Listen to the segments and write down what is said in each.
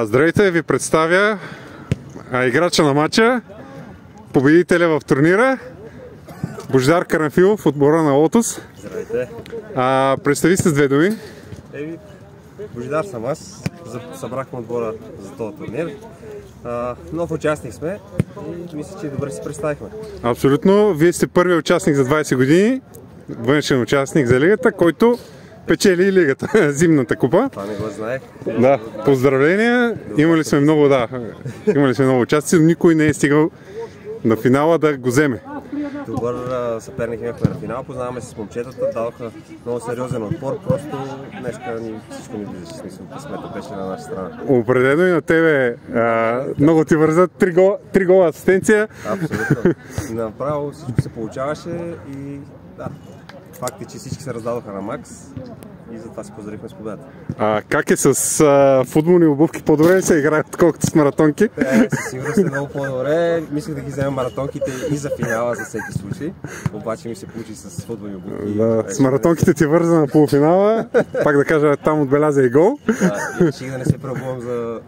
Здравейте, ви представя играча на матча, победителя в турнира, Божидар Карамфилов, в отбора на Лотос. Здравейте. Представи се с две думи. Божидар съм аз. Събрахме отбора за този турнир. Нов участник сме и мисля, че добре си представихме. Абсолютно. Вие сте първият участник за 20 години, външен участник за лигата, който печели лигата, зимната купа. Това не го знаех. Да, поздравления. Имали сме много участници, но никой не е стигал на финала да го вземе. Добър съперник имахме на финал, познаваме се с момчетата, дадоха много сериозен отпор, просто днеска всичко ни влизаше, в смисъл, късмета беше на наша страна. Определено и на тебе много ти вързат 3 гола асистенция. Абсолютно. Направо всичко се получаваше и да, факт е, че всички се раздадоха на макс и затова се поздравихме с победата. Как е с футболни обувки? По-добре ли се играят, отколкото с маратонки? Със сигурност е много по-добре. Мислех да ги взема маратонките и за финала за всеки случай. Обаче ми се получи с футболни обувки. Да, с маратонките ти върза на полуфинала. Пак да кажа, там отбеляза и гол. Да, реших да не се преобувам за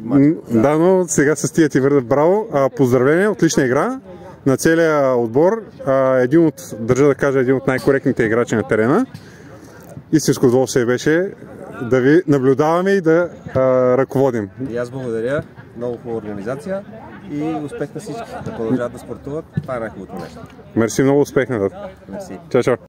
матча. Да, но сега с тия ти вързат. Браво. Поздравления, отлична игра на целия отбор. Държа да кажа, един от най-коректните играчи на терена. Истинско удоволствие беше да ви наблюдаваме и да ръководим. И аз благодаря. Много хубава организация и успех на всички. Да продължават да спортуват. Това е най-хубавото нещо. Мерси, много успех на това. Мерси. Чао, чао.